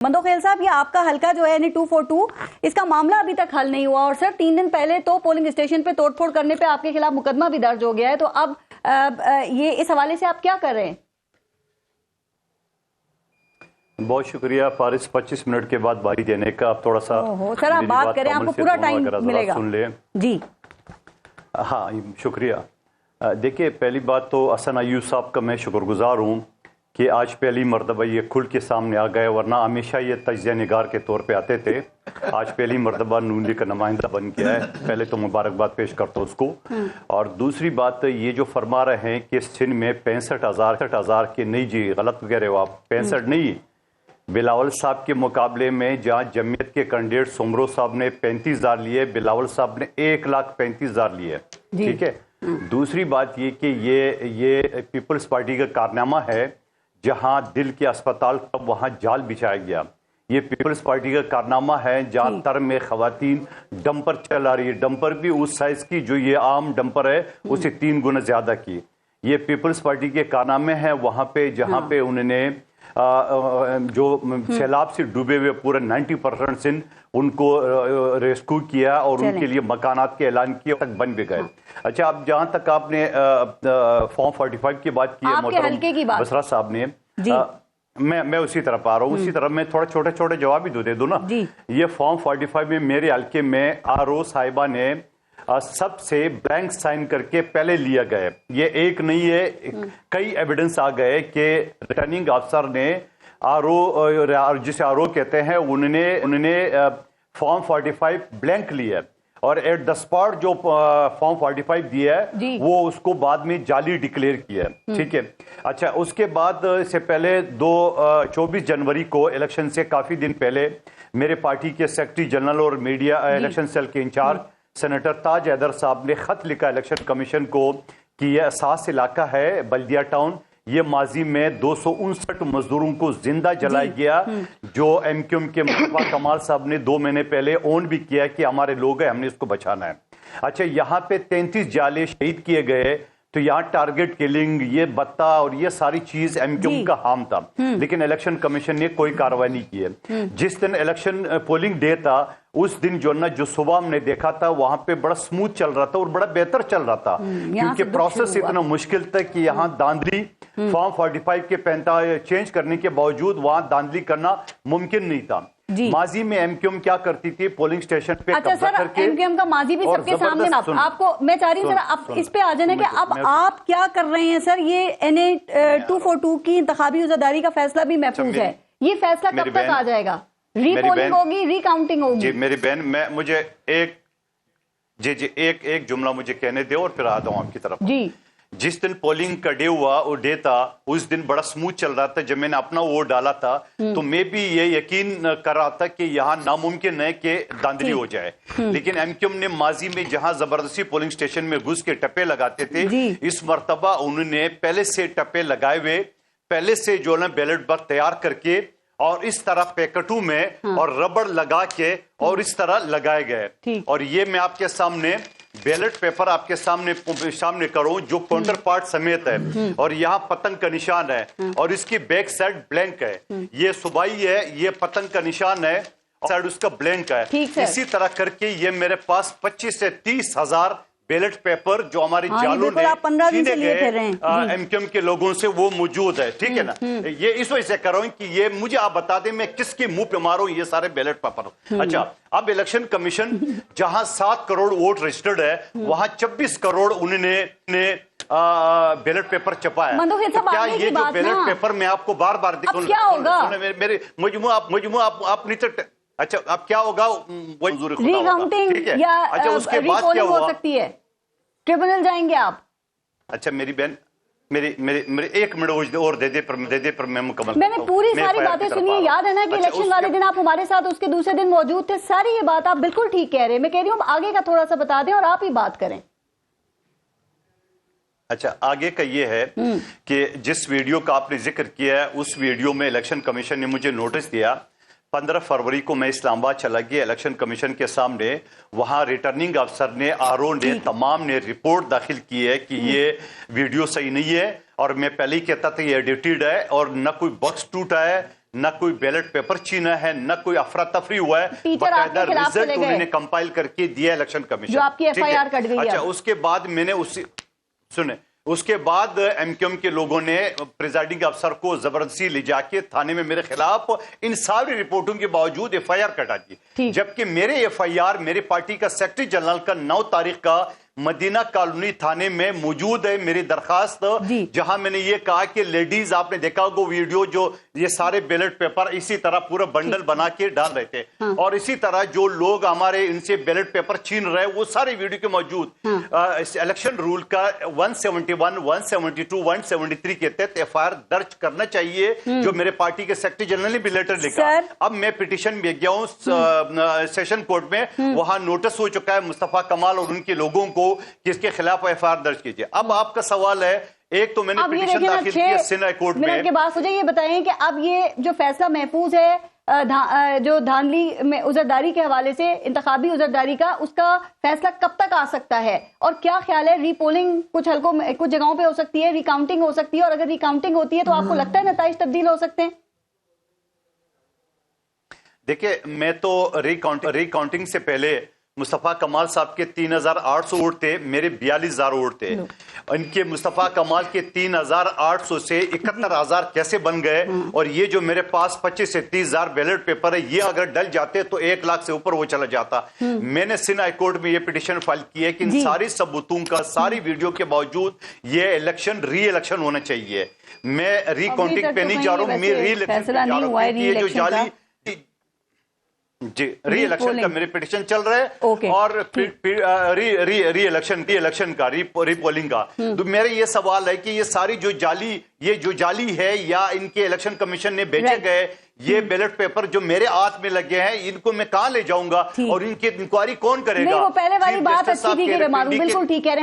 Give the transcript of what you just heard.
मंदोखेल साहब, ये आपका हल्का जो है यानी 242, इसका मामला अभी तक हल नहीं हुआ और सर 3 दिन पहले तो पोलिंग स्टेशन पे तोड़फोड़ करने पे आपके खिलाफ मुकदमा भी दर्ज हो गया है, तो अब ये इस हवाले से आप क्या कर रहे हैं? बहुत शुक्रिया फारिस, 25 मिनट के बाद बारी देने का। आप थोड़ा सा सर आप बात करें, आपको पूरा टाइम मिलेगा। सुन ले जी। हाँ शुक्रिया। देखिए, पहली बात तो हसन अय्यूब साहब का मैं शुक्रगुजार हूँ कि आज पहली मरतबा ये खुल के सामने आ गए, वरना हमेशा ये तजिया निगार के तौर पे आते थे। आज पहली मरतबा नून लीग का नुमाइंदा बन गया है, पहले तो मुबारकबाद पेश करता हूँ उसको। और दूसरी बात ये जो फरमा रहे हैं कि सिंध में 65,000 के, नहीं जी गलत कह रहे हो आप, 65 नहीं, बिलावल साहब के मुकाबले में जहाँ जमीयत के कैंडिडेट सुमरो साहब ने 35,000 लिए, बिलावल साहब ने 1,35,000 लिए। ठीक है। दूसरी बात ये कि ये पीपल्स पार्टी का कारनामा है, जहां दिल के अस्पताल का वहां जाल बिछाया गया। ये पीपल्स पार्टी का कारनामा है जहां तर में खवातीन डंपर चला रही है, डंपर भी उस साइज की जो ये आम डंपर है उससे 3 गुना ज्यादा की। ये पीपल्स पार्टी के कारनामे हैं वहां पे, जहां पे उन्होंने जो सैलाब से डूबे हुए पूरा 90% सिंध उनको रेस्क्यू किया और उनके लिए मकानात के ऐलान किए, तक बन भी गए। अच्छा, अब जहां तक आपने फॉर्म 45 की बात की है मोहतरम बसरा साहब ने, मैं उसी तरफ आ रहा हूँ। उसी तरफ मैं थोड़ा छोटे छोटे जवाब भी दे दूं ना। ये फॉर्म 45 में मेरे हल्के में आरओ साहिबा ने सबसे ब्लैंक साइन करके पहले लिया गए। ये एक नहीं है, कई एविडेंस आ गए कि रिटर्निंग अफसर ने आरओ, जिसे आरओ कहते हैं, उन्होंने फॉर्म 45 ब्लैंक लिया और एट द स्पॉट जो फॉर्म 45 दिया है वो उसको बाद में जाली डिक्लेयर किया। ठीक है। अच्छा, उसके बाद से पहले 24 जनवरी को इलेक्शन से काफी दिन पहले मेरे पार्टी के सेक्रेटरी जनरल और मीडिया इलेक्शन सेल के इंचार्ज सेनेटर ताज हैदर साहब ने खत लिखा इलेक्शन कमीशन को कि यह असास इलाका है बल्दिया टाउन, ये माजी में 259 मजदूरों को जिंदा जलाया गया, जो एमक्यूएम के मुस्तफा कमाल साहब ने 2 महीने पहले ओन भी किया कि हमारे लोग हैं, हमने इसको बचाना है। अच्छा, यहाँ पे 33 जाले शहीद किए गए, तो यहाँ टारगेट किलिंग, ये बत्ता और ये सारी चीज एमक्यूएम का हाम था, लेकिन इलेक्शन कमीशन ने कोई कार्रवाई नहीं की है। जिस दिन इलेक्शन पोलिंग डे था उस दिन जो सुबह हमने देखा था वहां पे बड़ा स्मूथ चल रहा था और बड़ा बेहतर चल रहा था, क्योंकि प्रोसेस इतना मुश्किल था कि यहाँ दांधली फॉर्म 45 के चेंज करने के बावजूद वहां दांधली करना मुमकिन नहीं था। माजी में एमक्यूएम क्या करती थी, पोलिंग स्टेशन पे कब्जा करके, एमक्यूएम का माजी भी सबके सामने ना, आपको मैं चाह रही हूँ सर आप इस पे आ जाना कि अब आप क्या कर रहे हैं सर। ये NA 242 की इंतखाबी उज़ादारी का फैसला भी महफूज है, ये फैसला कब तक आ जाएगा? रीपोलिंग होगी, रिकाउंटिंग होगी? जी मेरी बहन, मुझे एक जुमला मुझे कहने दे और फिर आता हूँ आपकी तरफ। जी, जिस दिन पोलिंग का डे हुआ, वो डे था, उस दिन बड़ा स्मूथ चल रहा था। जब मैंने अपना वोट डाला था तो मैं भी ये यकीन कर रहा था कि यहाँ नामुमकिन है कि धांधली हो जाए, लेकिन एमक्यूएम ने माजी में जहां जबरदस्ती पोलिंग स्टेशन में घुस के टप्पे लगाते थे, इस मर्तबा उन्होंने पहले से टप्पे लगाए हुए, पहले से जो है बैलेट बॉक्स तैयार करके और इस तरह पैकेटों में और रबड़ लगा के और इस तरह लगाए गए। और ये मैं आपके सामने बैलेट पेपर आपके सामने करूं जो काउंटर पार्ट समेत है, और यहाँ पतंग का निशान है और इसकी बैक साइड ब्लैंक है। ये सुबाई है, ये पतंग का निशान है, साइड उसका ब्लैंक है। इसी तरह करके ये मेरे पास 25 से 30 हजार बैलेट पेपर जो हमारे जालों ने छीने गए एमक्यूएम के लोगों से, वो मौजूद है। ठीक है ना। ये इस वजह से कर रहा हूं कि ये मुझे आप बता दें मैं किसके मुंह पे मारूं ये सारे बैलेट पेपर। अच्छा, अब इलेक्शन कमीशन जहां 7 करोड़ वोट रजिस्टर्ड है, वहां 26 करोड़ उन्होंने बैलेट पेपर छपाया। तो क्या ये जो बैलेट पेपर मैं आपको बार बार दिखाऊं, क्या होगा मेरे मुजमुआ आप नहीं तो अच्छा, अब क्या होगा? रीकाउंटिंग या अच्छा, उसके बाद क्या हो सकती है, ट्रिब्यूनल जाएंगे आप? अच्छा मेरी बहन, मेरी 1 मिनट और दे दे पर मैं मुकम्मल। मैंने पूरी सारी बातें सुनी है, याद है ना कि इलेक्शन वाले दिन आप हमारे साथ उसके दूसरे दिन मौजूद थे। सारी ये बात आप बिल्कुल ठीक कह रहे हैं, मैं कह रही हूँ आगे का थोड़ा सा बता दें और आप ही बात करें। अच्छा, आगे का ये है कि जिस वीडियो का आपने जिक्र किया है, उस वीडियो में इलेक्शन कमीशन ने मुझे नोटिस दिया। 15 फरवरी को मैं इस्लामाबाद चला गया इलेक्शन कमीशन के सामने, वहां रिटर्निंग अफसर ने, आरओ ने, तमाम ने रिपोर्ट दाखिल की है कि ये वीडियो सही नहीं है, और मैं पहले ही कहता था ये एडिटेड है और न कोई बॉक्स टूटा है, न कोई बैलेट पेपर छीना है, न कोई अफरा तफरी हुआ है, बाकायदा रिजल्ट उन्होंने कंपाइल करके दिया इलेक्शन कमीशन, जो आपकी FIR कट गई है। अच्छा, उसके बाद मैंने उसके बाद एमक्यूएम के लोगों ने प्रिजाइडिंग अफसर को जबरदस्ती ले जाके थाने में मेरे खिलाफ इन सारी रिपोर्टों के बावजूद FIR कटा दी, जबकि मेरे FIR मेरे पार्टी का सेक्रेटरी जनरल का 9 तारीख का मदीना कॉलोनी थाने में मौजूद है मेरी दरखास्त, जहां मैंने ये कहा कि लेडीज, आपने देखा होगा वीडियो, जो ये सारे बैलेट पेपर इसी तरह पूरा बंडल बना के डाल रहे थे, और इसी तरह जो लोग हमारे इनसे बैलेट पेपर छीन रहे वो सारे वीडियो के मौजूद इलेक्शन रूल का 171, 172, 173 के तहत FIR दर्ज करना चाहिए, जो मेरे पार्टी के सेक्रेटरी जनरल ने भी लेटर लिखा। अब मैं पिटीशन भेज गया हूँ सेशन कोर्ट में, वहां नोटिस हो चुका है मुस्तफा कमाल और उनके लोगों को कि इसके खिलाफ FIR दर्ज कीजिए। अब आपका सवाल है, एक तो मैंने पिटीशन दाखिल किया सिंध कोर्ट में, के बाद मुझे ये बताएं कि अब ये जो फैसला महफूज है जो धांधली में उजरदारी के हवाले से, इंतखाबी उजरदारी का, उसका फैसला कब तक आ सकता है, और क्या ख्याल है रीपोलिंग कुछ हलकों में, कुछ जगहों पे हो सकती है, रिकाउंटिंग हो सकती है, और अगर रिकाउंटिंग होती है तो आपको लगता है नताइज तब्दील हो सकते हैं? देखिए, मैं तो रिकाउंटिंग से पहले मुस्तफा कमाल साहब के 3,800 वोट थे, मेरे 42,000 वोट थे। इनके मुस्तफा कमाल के 3,800 से 71,000 कैसे बन गए, और ये जो मेरे पास 25 से 30,000 बैलेट पेपर है, ये अगर डल जाते तो 1 लाख से ऊपर वो चला जाता। मैंने सिंध हाई कोर्ट में ये पिटीशन फाइल की है कि इन सारी सबूतों का, सारी वीडियो के बावजूद ये इलेक्शन री इलेक्शन होना चाहिए। मैं रिकाउंटिंग पे नहीं जा रहा हूँ, मैं री इलेक्शन पे जा रहा हूँ, ये जो जाली जी री इलेक्शन का मेरे पिटीशन चल रहा है, और री इलेक्शन का रीपोलिंग का। तो मेरा ये सवाल है कि ये सारी जो जाली है या इनके इलेक्शन कमीशन ने बेचे गए ये बैलेट पेपर जो मेरे हाथ में लगे हैं, इनको मैं कहां ले जाऊंगा और इनकी इंक्वायरी कौन करेगा? नहीं, वो पहले वाली बात अच्छी थी कि बिल्कुल ठीक कह रहे हैं।